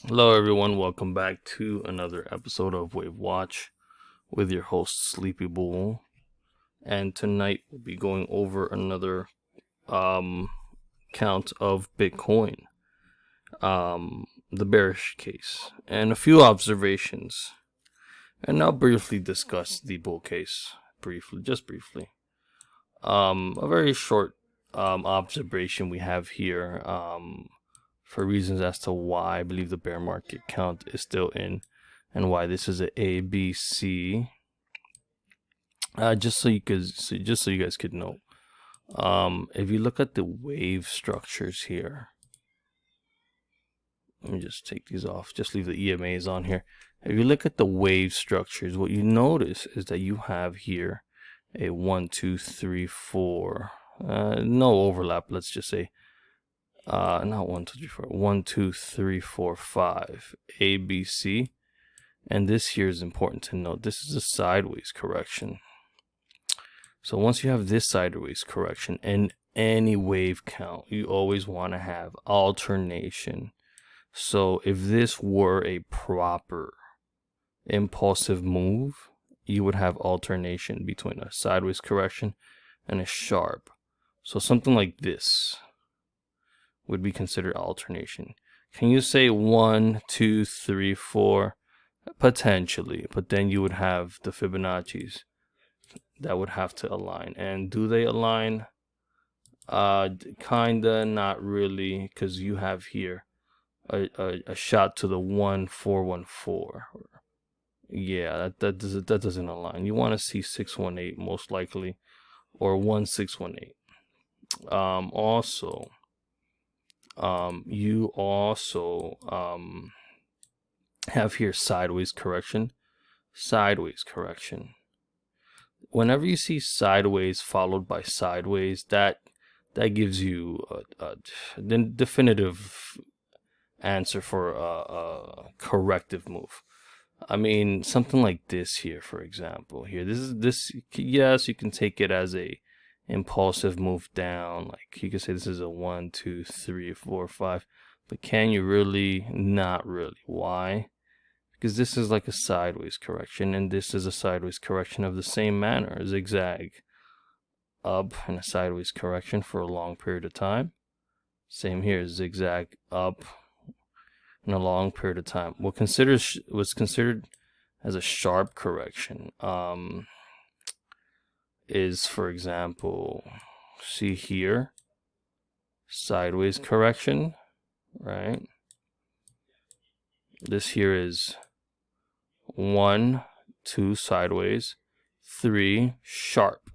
Hello, everyone. Welcome back to another episode of Wave Watch with your host, Sleepy Bull. And tonight we'll be going over another count of Bitcoin, the bearish case, and a few observations. And I'll briefly discuss the bull case, just briefly. A very short observation we have here. For reasons as to why I believe the bear market count is still in and why this is a ABC. Just so you guys could know. If you look at the wave structures here, let me just take these off. Just leave the EMAs on here. If you look at the wave structures, what you notice is that you have here a 1, 2, 3, 4. No overlap. Let's just say not 1, 2, 3, 4. 1, 2, 3, 4, 5. A, B, C. And this here is important to note. This is a sideways correction. So once you have this sideways correction in any wave count, you always want to have alternation. So if this were a proper impulsive move, you would have alternation between a sideways correction and a sharp. So something like this would be considered alternation. Can you say 1, 2, 3, 4? Potentially, but then you would have the Fibonacci's that would have to align. And do they align? Kinda, not really, because you have here a shot to the 1414. Yeah, that doesn't align. You want to see 618 most likely, or 1618. You also have here sideways correction. Whenever you see sideways followed by sideways, that gives you a definitive answer for a corrective move. I mean, something like this here, for example. Here, this. Yes, you can take it as a impulsive move down. Like you could say this is a 1, 2, 3, 4, 5. But can you really? Not really. Why? Because this is like a sideways correction, and this is a sideways correction of the same manner. Zigzag up and a sideways correction for a long period of time. Same here, zigzag up in a long period of time. What's considered as a sharp correction is, for example, see here, sideways correction, right? This here is 1, 2 sideways, 3 sharp,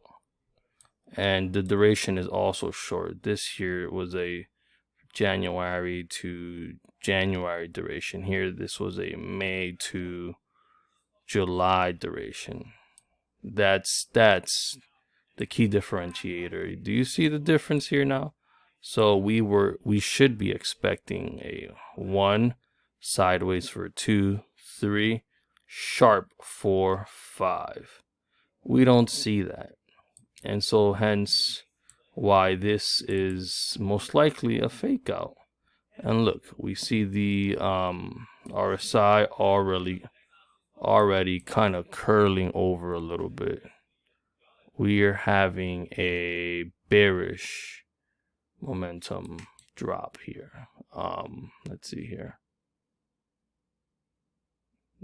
and the duration is also short. This here was a January to January duration. Here, this was a May to July duration. That's the key differentiator. Do you see the difference here now? So we should be expecting a 1 sideways for 2, 3 sharp 4, 5. We don't see that, and so hence why this is most likely a fake out. And look, we see the RSI already kind of curling over a little bit. We are having a bearish momentum drop here. Let's see here.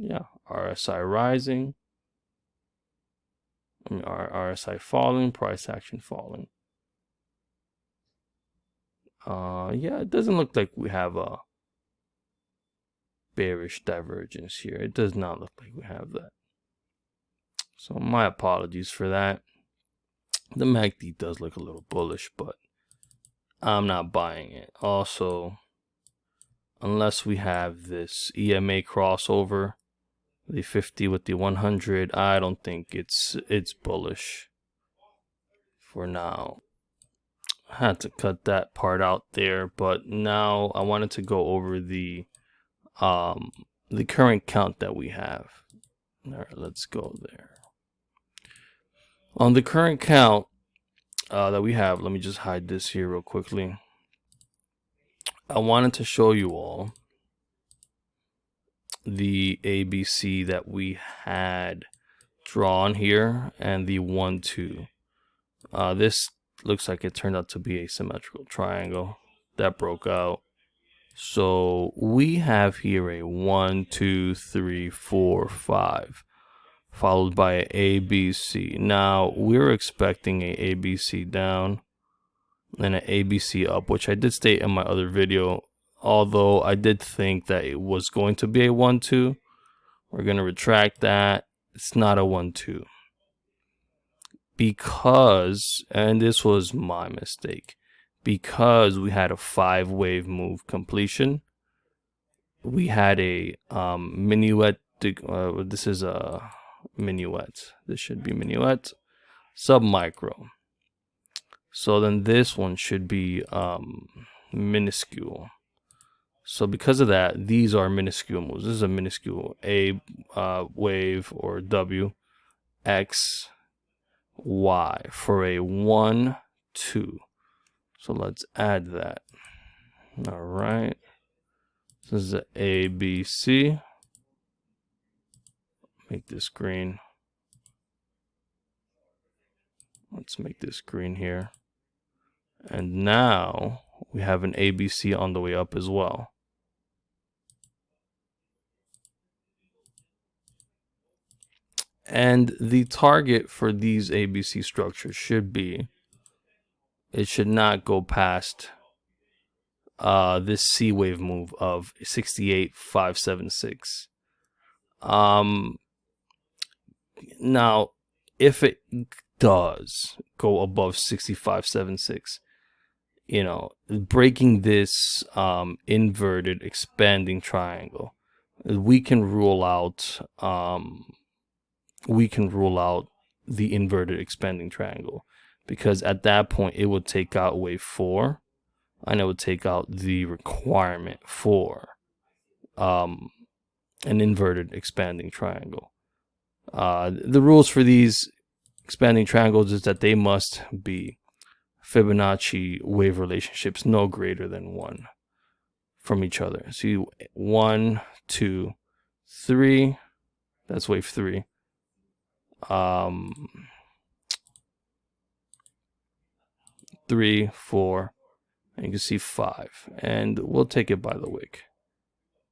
Yeah, RSI rising. RSI falling, price action falling. Yeah, it doesn't look like we have a bearish divergence here. It does not look like we have that. So my apologies for that. The MACD does look a little bullish, but I'm not buying it. Also, unless we have this EMA crossover, the 50 with the 100, I don't think it's bullish for now. I had to cut that part out there, but now I wanted to go over the current count that we have. All right, let's go there. On the current count that we have, let me just hide this here real quickly. I wanted to show you all the ABC that we had drawn here and the 1 2. This looks like it turned out to be a symmetrical triangle that broke out. So we have here a 1 2 3 4 5 followed by a ABC. Now we're expecting a ABC down and an ABC up, which I did state in my other video, although I did think that it was going to be a 1 2. We're going to retract that. It's not a 1 2 because, and this was my mistake, because we had a 5 wave move completion. We had a minuet. This is a minuet. This should be minuet submicro. So then this one should be minuscule. So because of that, these are minuscule moves. This is a minuscule A wave or W, X, Y for a 1 2. So let's add that. All right. This is a B C. Make this green. Let's make this green here. And now we have an ABC on the way up as well. And the target for these ABC structures should be, it should not go past this C wave move of 68,576. Now, if it does go above 6576, you know, breaking this inverted expanding triangle, we can rule out the inverted expanding triangle, because at that point it would take out wave 4 and it would take out the requirement for an inverted expanding triangle. The rules for these expanding triangles is that they must be Fibonacci wave relationships no greater than 1 from each other. So 1 2 3, that's wave 3. 3 4, and you can see 5, and we'll take it by the wick.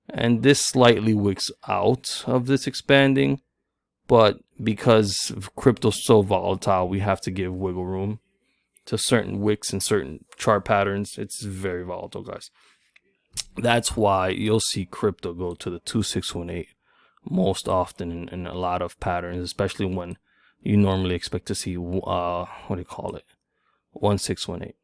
And this slightly wicks out of this expanding, but because crypto's so volatile, we have to give wiggle room to certain wicks and certain chart patterns. It's very volatile, guys. That's why you'll see crypto go to the 2618 most often in a lot of patterns, especially when you normally expect to see what do you call it, 1618.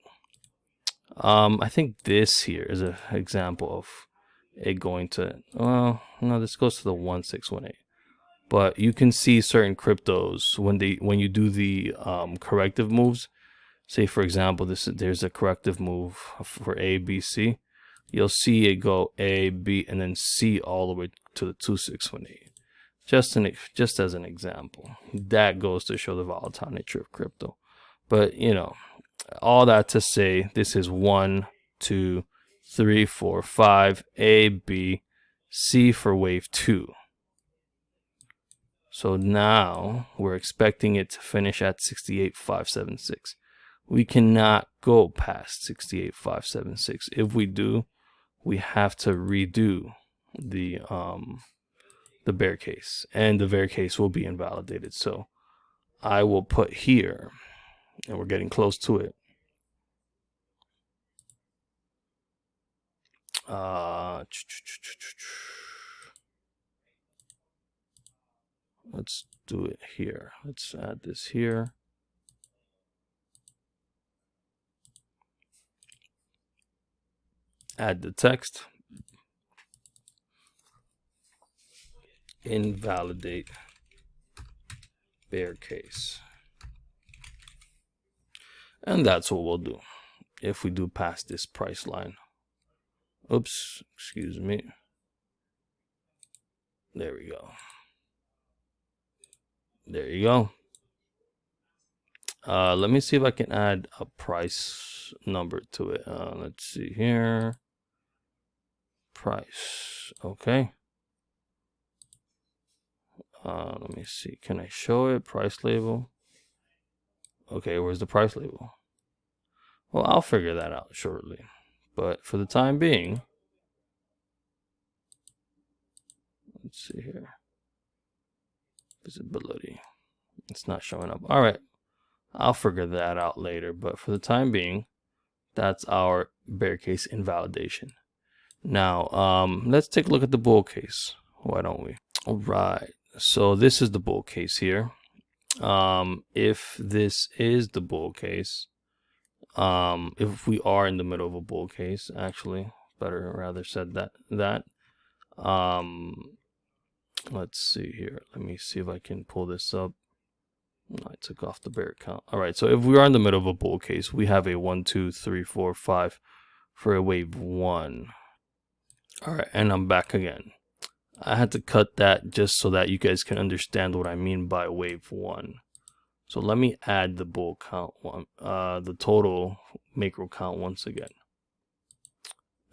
I think this here is an example of it going to, no, this goes to the 1618. But you can see certain cryptos when you do the corrective moves. Say for example, there's a corrective move for A, B, C. You'll see it go A, B, and then C all the way to the 2618. Just as an example, that goes to show the volatile nature of crypto. But you know, all that to say, this is 1 2 3 4 5 A, B, C for wave 2. So now we're expecting it to finish at 68,576. We cannot go past 68,576. If we do, we have to redo the bear case, and the bear case will be invalidated. So I will put here, and we're getting close to it. Let's do it here. Let's add this here. Add the text. Invalidate bear case. And that's what we'll do if we do pass this price line. Oops, excuse me. There we go. There you go. Let me see if I can add a price number to it. Let's see here. Price. Okay. Let me see. Can I show it? Price label. Okay, where's the price label? Well, I'll figure that out shortly. But for the time being, let's see here. Visibility. It's not showing up. All right. I'll figure that out later. But for the time being, that's our bear case invalidation. Now, let's take a look at the bull case. Why don't we? All right. So this is the bull case here. If this is the bull case, if we are in the middle of a bull case, actually, better rather said that, let's see here. Let me see if I can pull this up. I took off the bear count. All right. So if we are in the middle of a bull case, we have a 1, 2, 3, 4, 5 for a wave 1. All right. And I'm back again. I had to cut that just so that you guys can understand what I mean by wave 1. So let me add the bull count one, the total macro count once again.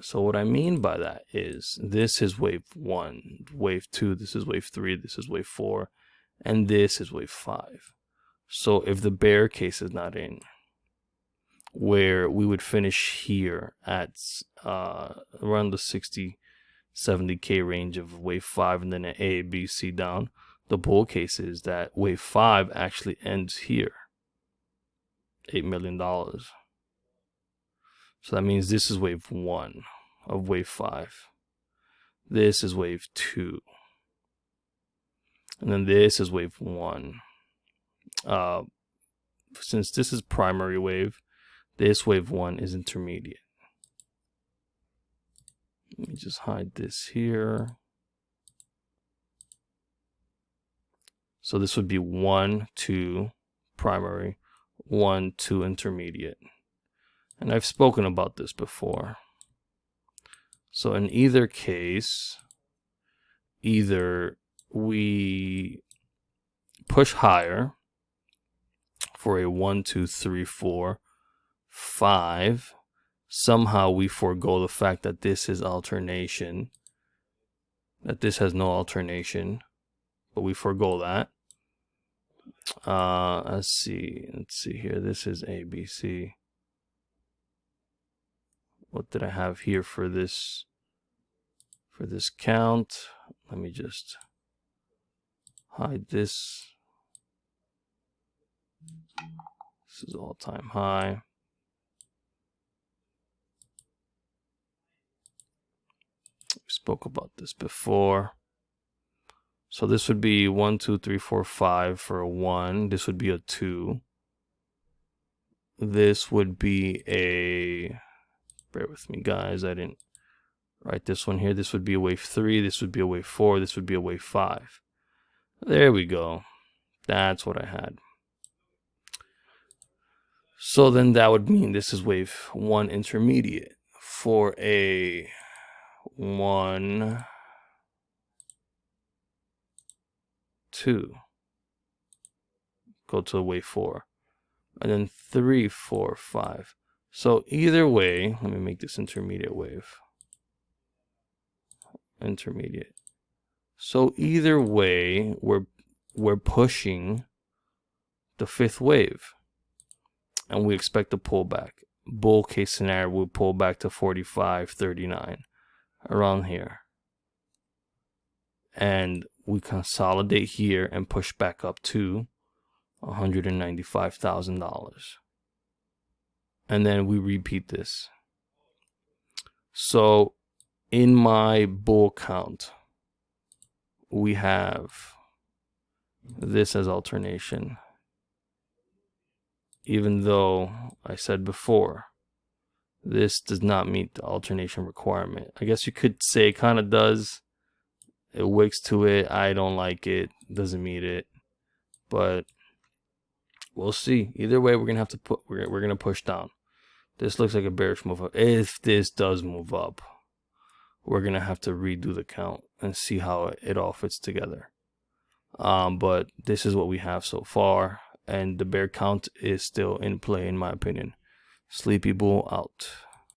So what I mean by that is this is wave 1, wave 2, this is wave 3, this is wave 4, and this is wave 5. So if the bear case is not in, where we would finish here at around the 60, 70K range of wave 5 and then an A, B, C down, the bull case is that wave 5 actually ends here, $8 million. So that means this is wave 1 of wave 5. This is wave 2. And then this is wave 1. Since this is primary wave, this wave 1 is intermediate. Let me just hide this here. So this would be 1, 2 primary, 1, 2 intermediate. And I've spoken about this before. So in either case, either we push higher for a 1, 2, 3, 4, 5. Somehow we forego the fact that this is alternation, that this has no alternation, but we forego that. Let's see here. This is A, B, C. What did I have here for this count? Let me just hide this. This is all-time high. We spoke about this before. So this would be 1, 2, 3, 4, 5 for a 1. This would be a 2. This would be a, bear with me guys, I didn't write this one here. This would be a wave 3. This would be a wave 4. This would be a wave 5. There we go. That's what I had. So then that would mean this is wave 1 intermediate for a 1, 2. Go to wave 4. And then 3, 4, 5. So either way, let me make this intermediate wave. Intermediate. So either way, we're pushing the 5th wave. And we expect a pullback. Bull case scenario will pull back to 45, 39. Around here. And we consolidate here and push back up to $195,000. And then we repeat this. So in my bull count, we have this as alternation. Even though I said before, this does not meet the alternation requirement. I guess you could say it kind of does. It wicks to it. I don't like it. Doesn't meet it. But we'll see. Either way, we're gonna have to put. We're gonna push down. This looks like a bearish move up. If this does move up, we're gonna have to redo the count and see how it all fits together. But this is what we have so far, and the bear count is still in play, in my opinion. Sleepy Bull out.